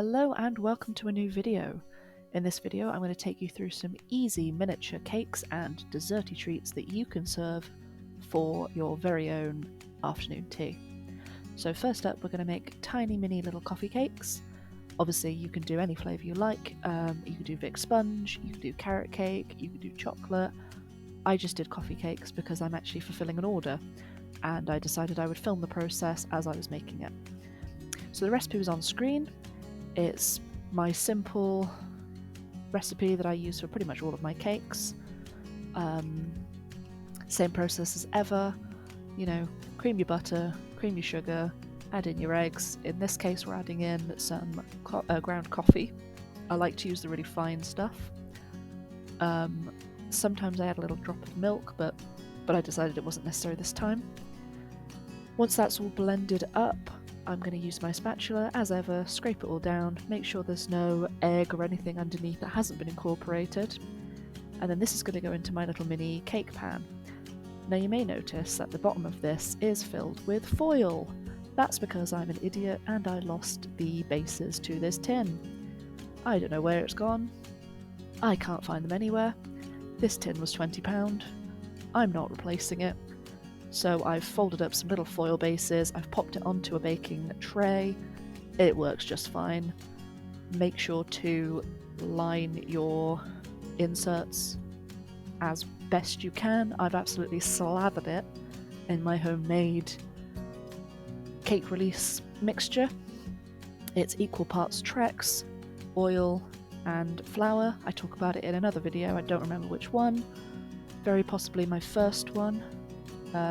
Hello and welcome to a new video. In this video I'm going to take you through some easy miniature cakes and desserty treats that you can serve for your very own afternoon tea. So first up we're going to make tiny mini little coffee cakes. Obviously you can do any flavour you like. You can do Vic sponge, you can do carrot cake, you can do chocolate. I just did coffee cakes because I'm actually fulfilling an order and I decided I would film the process as I was making it. So the recipe was on screen. It's my simple recipe that I use for pretty much all of my cakes. Same process as ever, cream your butter, cream your sugar, add in your eggs. In this case we're adding in some ground coffee. I like to use the really fine stuff. Sometimes I add a little drop of milk, but I decided it wasn't necessary this time. Once that's all blended up, I'm going to use my spatula, as ever, scrape it all down, make sure there's no egg or anything underneath that hasn't been incorporated, and then this is going to go into my little mini cake pan. Now you may notice that the bottom of this is filled with foil. That's because I'm an idiot and I lost the bases to this tin. I don't know where it's gone. I can't find them anywhere. This tin was £20. I'm not replacing it. So I've folded up some little foil bases, I've popped it onto a baking tray. It works just fine. Make sure to line your inserts as best you can. I've absolutely slathered it in my homemade cake release mixture. It's equal parts Trex, oil and flour. I talk about it in another video, I don't remember which one. Very possibly my first one.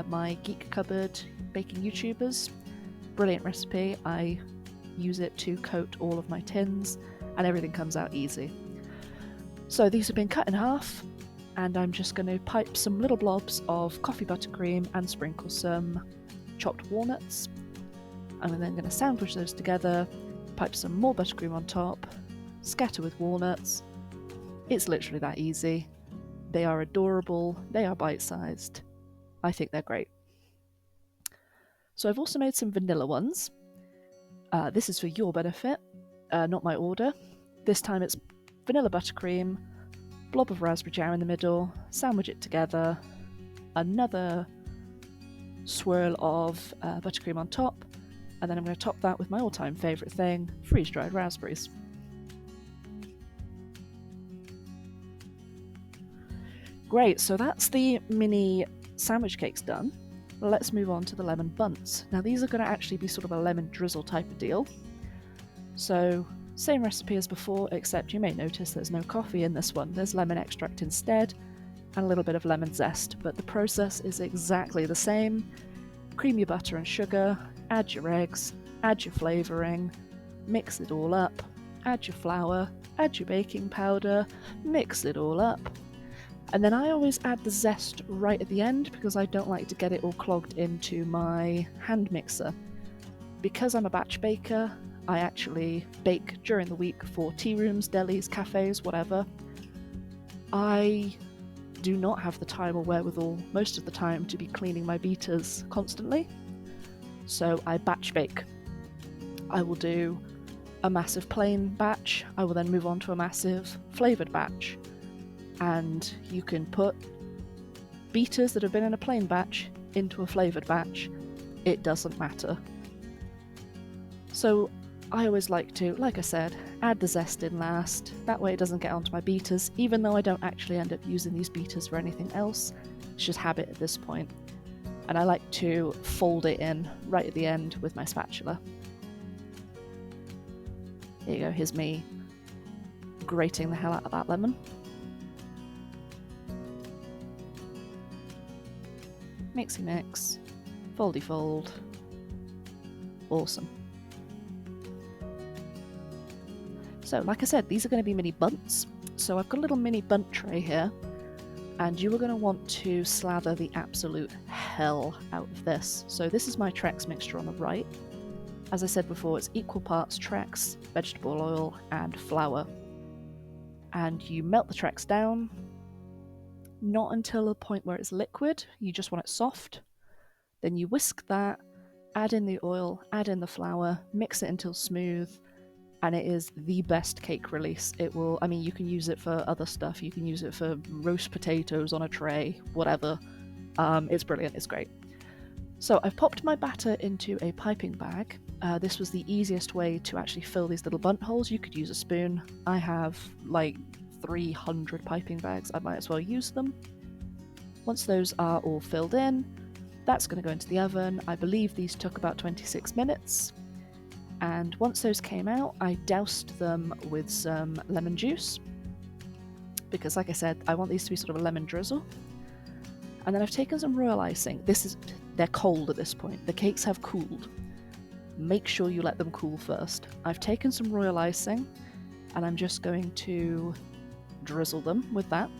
My Geek Cupboard baking YouTubers. Brilliant recipe. I use it to coat all of my tins and everything comes out easy. So these have been cut in half and I'm just going to pipe some little blobs of coffee buttercream and sprinkle some chopped walnuts. I'm then going to sandwich those together, pipe some more buttercream on top, scatter with walnuts. It's literally that easy. They are adorable, they are bite-sized. I think they're great. So I've also made some vanilla ones. This is for your benefit, not my order. This time it's vanilla buttercream, blob of raspberry jam in the middle, sandwich it together, another swirl of buttercream on top, and then I'm going to top that with my all-time favourite thing, freeze-dried raspberries. Great, so that's the mini sandwich cakes done. Let's move on to the lemon bunts. Now these are going to actually be sort of a lemon drizzle type of deal. So same recipe as before, except you may notice there's no coffee in this one. There's lemon extract instead and a little bit of lemon zest, but the process is exactly the same. Cream your butter and sugar, add your eggs, add your flavouring, mix it all up, add your flour, add your baking powder, mix it all up. And then I always add the zest right at the end because I don't like to get it all clogged into my hand mixer. Because I'm a batch baker, I actually bake during the week for tea rooms, delis, cafes, whatever. I do not have the time or wherewithal most of the time to be cleaning my beaters constantly, so I batch bake. I will do a massive plain batch, I will then move on to a massive flavoured batch. And you can put beaters that have been in a plain batch into a flavoured batch. It doesn't matter. So I always like to, like I said, add the zest in last. That way it doesn't get onto my beaters, even though I don't actually end up using these beaters for anything else. It's just habit at this point. And I like to fold it in right at the end with my spatula. Here you go, here's me grating the hell out of that lemon. Mixy mix, foldy fold, awesome. So like I said, these are going to be mini bunts. So I've got a little mini bunt tray here, and you are going to want to slather the absolute hell out of this. So this is my Trex mixture on the right. As I said before, it's equal parts Trex, vegetable oil and flour. And you melt the Trex down. Not until the point where it's liquid, you just want it soft. Then you whisk that, add in the oil, add in the flour, mix it until smooth, and it is the best cake release. It will, I mean, you can use it for other stuff. You can use it for roast potatoes on a tray, whatever. It's brilliant, it's great. So I've popped my batter into a piping bag. This was the easiest way to actually fill these little bunt holes. You could use a spoon. I have like 300 piping bags. I might as well use them. Once those are all filled in, that's going to go into the oven. I believe these took about 26 minutes. And once those came out, I doused them with some lemon juice. Because like I said, I want these to be sort of a lemon drizzle. And then I've taken some royal icing. They're cold at this point. The cakes have cooled. Make sure you let them cool first. I've taken some royal icing and I'm just going to drizzle them with that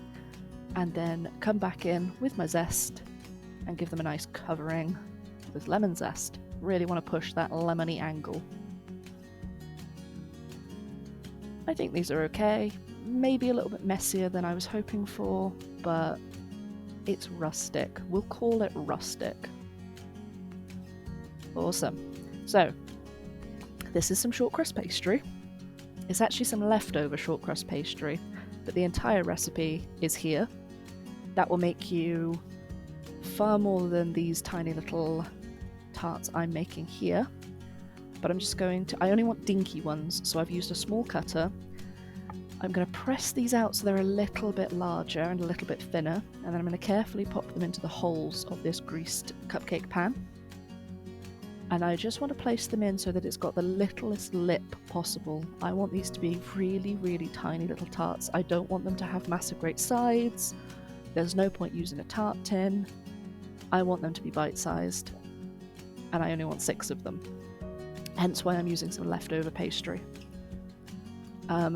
and then come back in with my zest and give them a nice covering with lemon zest. Really want to push that lemony angle. I think these are okay. Maybe a little bit messier than I was hoping for, but it's rustic. We'll call it rustic. Awesome. So, this is some short crust pastry. It's actually some leftover short crust pastry, but the entire recipe is here. That will make you far more than these tiny little tarts I'm making here. But I'm just going to, I only want dinky ones, so I've used a small cutter. I'm going to press these out so they're a little bit larger and a little bit thinner, and then I'm going to carefully pop them into the holes of this greased cupcake pan. And I just want to place them in so that it's got the littlest lip possible. I want these to be really, really tiny little tarts. I don't want them to have massive great sides. There's no point using a tart tin. I want them to be bite-sized, and I only want 6 of them. Hence why I'm using some leftover pastry.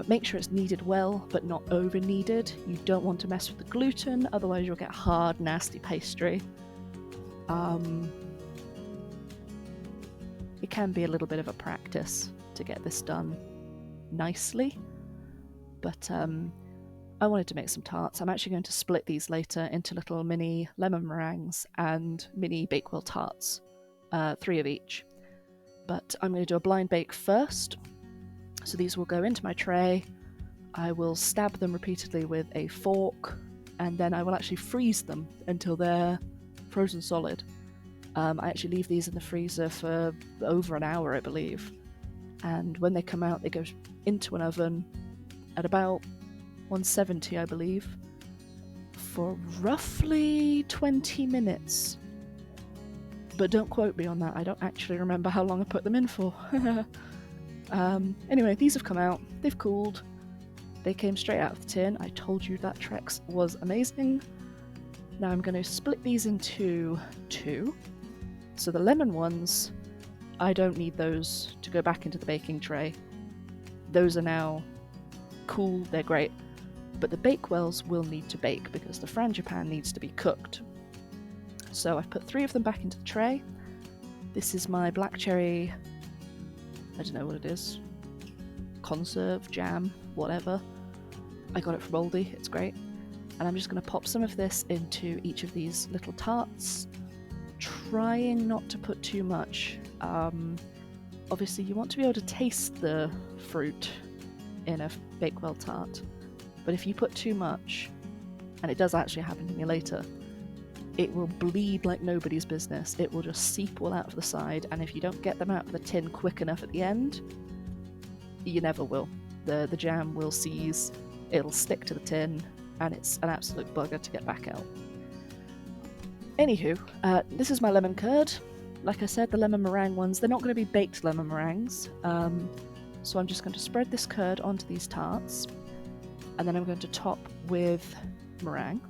Make sure it's kneaded well, but not over-kneaded. You don't want to mess with the gluten, otherwise you'll get hard, nasty pastry. It can be a little bit of a practice to get this done nicely, but I wanted to make some tarts. I'm actually going to split these later into little mini lemon meringues and mini Bakewell tarts, 3 of each. But I'm going to do a blind bake first. So these will go into my tray. I will stab them repeatedly with a fork, and then I will actually freeze them until they're frozen solid. I actually leave these in the freezer for over an hour, I believe. And when they come out, they go into an oven at about 170, I believe, for roughly 20 minutes. But don't quote me on that. I don't actually remember how long I put them in for. Anyway, these have come out. They've cooled. They came straight out of the tin. I told you that Trex was amazing. Now I'm going to split these into 2. So the lemon ones, I don't need those to go back into the baking tray. Those are now cool, they're great. But the Bakewells will need to bake because the frangipan needs to be cooked. So I've put 3 of them back into the tray. This is my black cherry, I don't know what it is, conserve, jam, whatever. I got it from Aldi, it's great. And I'm just going to pop some of this into each of these little tarts, trying not to put too much. Obviously you want to be able to taste the fruit in a Bakewell tart, but if you put too much, and it does actually happen to me later, it will bleed like nobody's business. It will just seep all out of the side, and if you don't get them out of the tin quick enough at the end, you never will. The jam will seize, it'll stick to the tin, and it's an absolute bugger to get back out. Anywho, this is my lemon curd. Like I said, the lemon meringue ones, they're not going to be baked lemon meringues, so I'm just going to spread this curd onto these tarts, and then I'm going to top with meringue.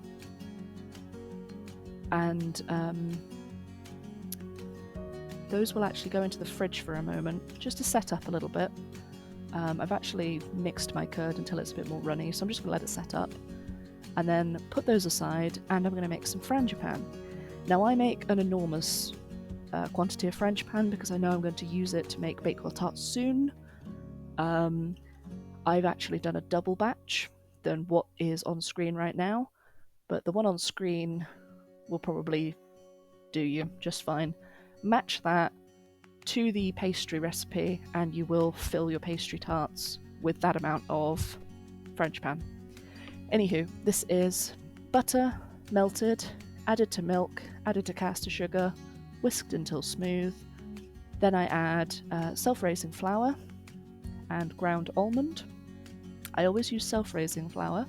And those will actually go into the fridge for a moment, just to set up a little bit. I've actually mixed my curd until it's a bit more runny, so I'm just going to let it set up. And then put those aside, and I'm going to make some frangipan. Now I make an enormous quantity of frangipan because I know I'm going to use it to make Bakewell tarts soon. I've actually done a double batch than what is on screen right now, but the one on screen will probably do you just fine. Match that to the pastry recipe and you will fill your pastry tarts with that amount of Frenchpan. Anywho, this is butter, melted, added to milk, added to caster sugar, whisked until smooth. Then I add self-raising flour and ground almond. I always use self-raising flour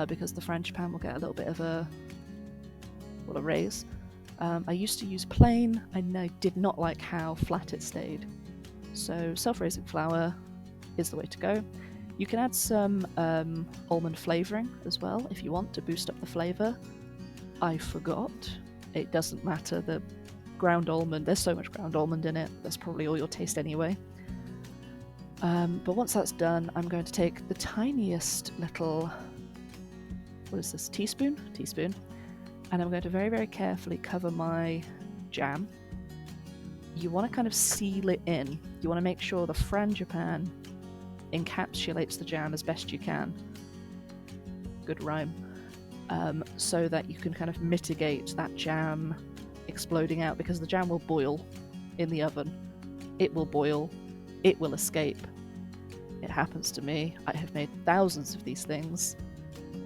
because the Frenchpan will get a little bit of a raise. I used to use plain, and I did not like how flat it stayed. So self-raising flour is the way to go. You can add some almond flavouring as well if you want to boost up the flavour. I forgot. It doesn't matter. The ground almond, there's so much ground almond in it, that's probably all you'll taste anyway. But once that's done, I'm going to take the tiniest little, what is this, teaspoon, and I'm going to very, very carefully cover my jam. You want to kind of seal it in. You want to make sure the frangipan encapsulates the jam as best you can. Good rhyme. So that you can kind of mitigate that jam exploding out, because the jam will boil in the oven. It will boil. It will escape. It happens to me. I have made thousands of these things.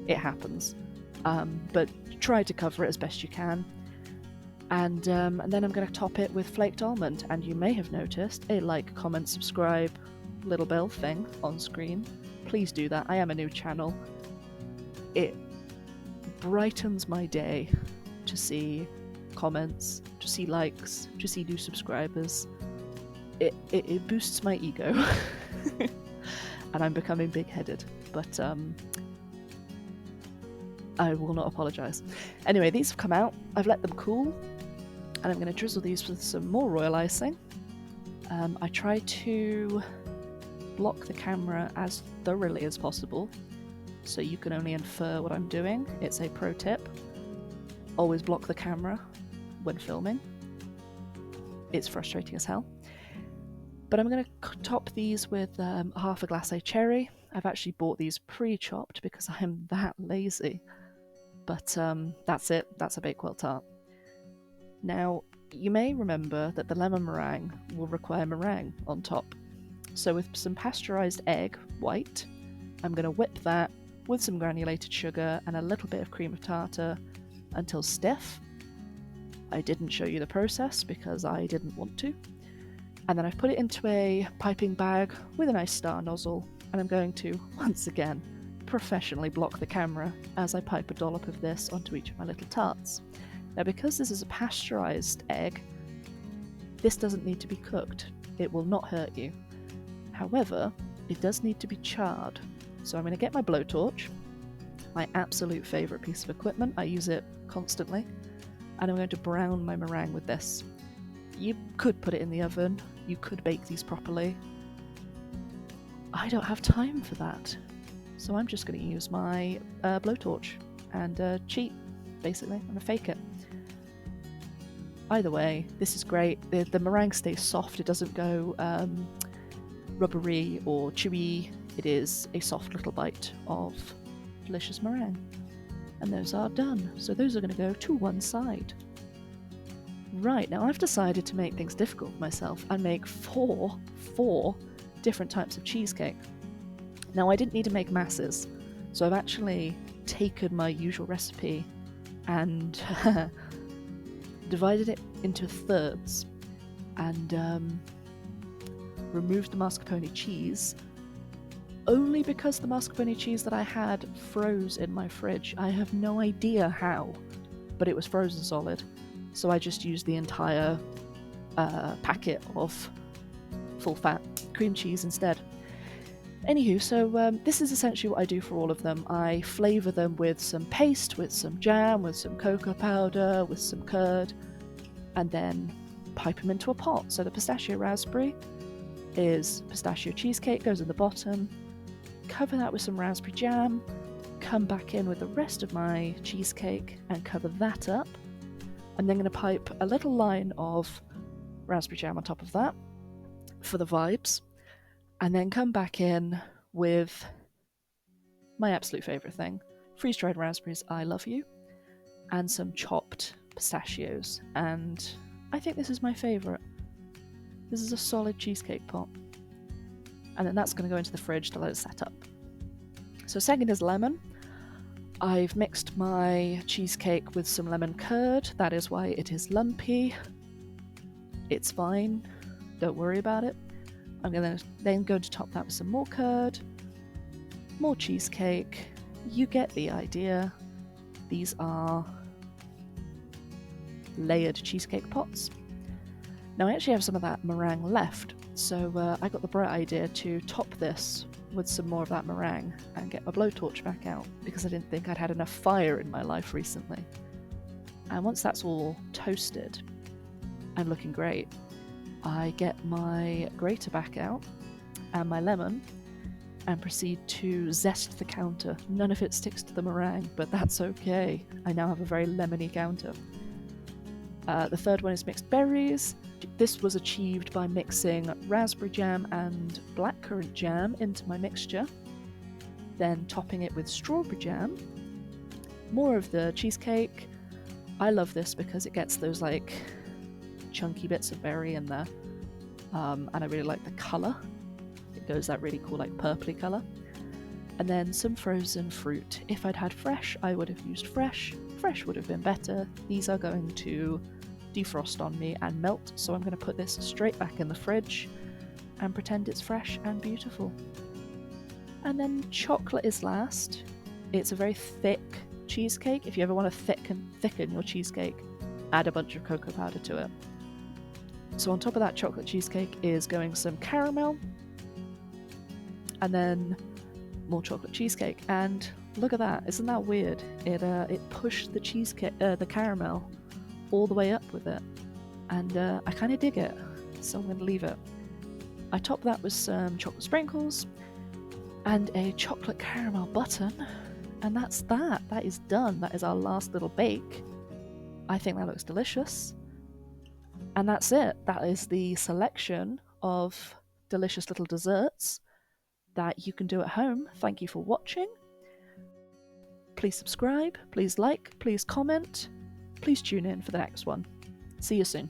It happens. But try to cover it as best you can. And then I'm going to top it with flaked almond. And you may have noticed a like, comment, subscribe, little bell thing on screen. Please do that. I am a new channel. It brightens my day to see comments, to see likes, to see new subscribers. It boosts my ego. And I'm becoming big-headed, but I will not apologise. Anyway, these have come out. I've let them cool, and I'm going to drizzle these with some more royal icing. I try to block the camera as thoroughly as possible, so you can only infer what I'm doing. It's a pro tip. Always block the camera when filming. It's frustrating as hell. But I'm going to top these with half a glacé cherry. I've actually bought these pre-chopped because I am that lazy. But that's it. That's a Bakewell tart. Now, you may remember that the lemon meringue will require meringue on top. So with some pasteurized egg, white, I'm going to whip that with some granulated sugar and a little bit of cream of tartar until stiff. I didn't show you the process because I didn't want to. And then I've put it into a piping bag with a nice star nozzle, and I'm going to, once again, professionally block the camera as I pipe a dollop of this onto each of my little tarts. Now, because this is a pasteurized egg, this doesn't need to be cooked. It will not hurt you. However, it does need to be charred. So I'm going to get my blowtorch, my absolute favourite piece of equipment. I use it constantly. And I'm going to brown my meringue with this. You could put it in the oven. You could bake these properly. I don't have time for that. So I'm just going to use my blowtorch and cheat, basically. I'm going to fake it. Either way, this is great. The meringue stays soft. It doesn't go rubbery or chewy. It is a soft little bite of delicious meringue. And those are done. So those are going to go to one side. Right, now I've decided to make things difficult for myself and make four different types of cheesecake. Now, I didn't need to make masses, so I've actually taken my usual recipe and divided it into thirds and removed the mascarpone cheese, only because the mascarpone cheese that I had froze in my fridge. I have no idea how, but it was frozen solid. So I just used the entire packet of full-fat cream cheese instead. Anywho, so this is essentially what I do for all of them. I flavour them with some paste, with some jam, with some cocoa powder, with some curd, and then pipe them into a pot. So the pistachio raspberry is pistachio cheesecake, goes in the bottom. Cover that with some raspberry jam, come back in with the rest of my cheesecake and cover that up. I'm then going to pipe a little line of raspberry jam on top of that for the vibes, and then come back in with my absolute favourite thing, freeze-dried raspberries, I love you, and some chopped pistachios, and I think this is my favourite. This is a solid cheesecake pot. And then that's going to go into the fridge to let it set up. So second is lemon. I've mixed my cheesecake with some lemon curd. That is why it is lumpy. It's fine. Don't worry about it. I'm then going to top that with some more curd, more cheesecake. You get the idea. These are layered cheesecake pots. Now I actually have some of that meringue left, so I got the bright idea to top this with some more of that meringue and get my blowtorch back out, because I didn't think I'd had enough fire in my life recently. And once that's all toasted and looking great, I get my grater back out and my lemon and proceed to zest the counter. None of it sticks to the meringue, but that's okay. I now have a very lemony counter. The third one is mixed berries. This was achieved by mixing raspberry jam and blackcurrant jam into my mixture, then topping it with strawberry jam. More of the cheesecake. I love this because it gets those like chunky bits of berry in there, and I really like the colour. It goes that really cool like purpley colour. And then some frozen fruit. If I'd had fresh, I would have used fresh. Fresh would have been better. These are going to defrost on me and melt, so I'm going to put this straight back in the fridge and pretend it's fresh and beautiful. And then chocolate is last. It's a very thick cheesecake. If you ever want to thicken your cheesecake, add a bunch of cocoa powder to it. So on top of that chocolate cheesecake is going some caramel, and then more chocolate cheesecake. And look at that! Isn't that weird? It pushed the cheesecake, the caramel, all the way up with it, and I kind of dig it, so I'm going to leave it. I top that with some chocolate sprinkles and a chocolate caramel button, and that's that. That is done. That is our last little bake. I think that looks delicious. And that's it. That is the selection of delicious little desserts that you can do at home. Thank you for watching. Please subscribe, please like, please comment, please tune in for the next one. See you soon.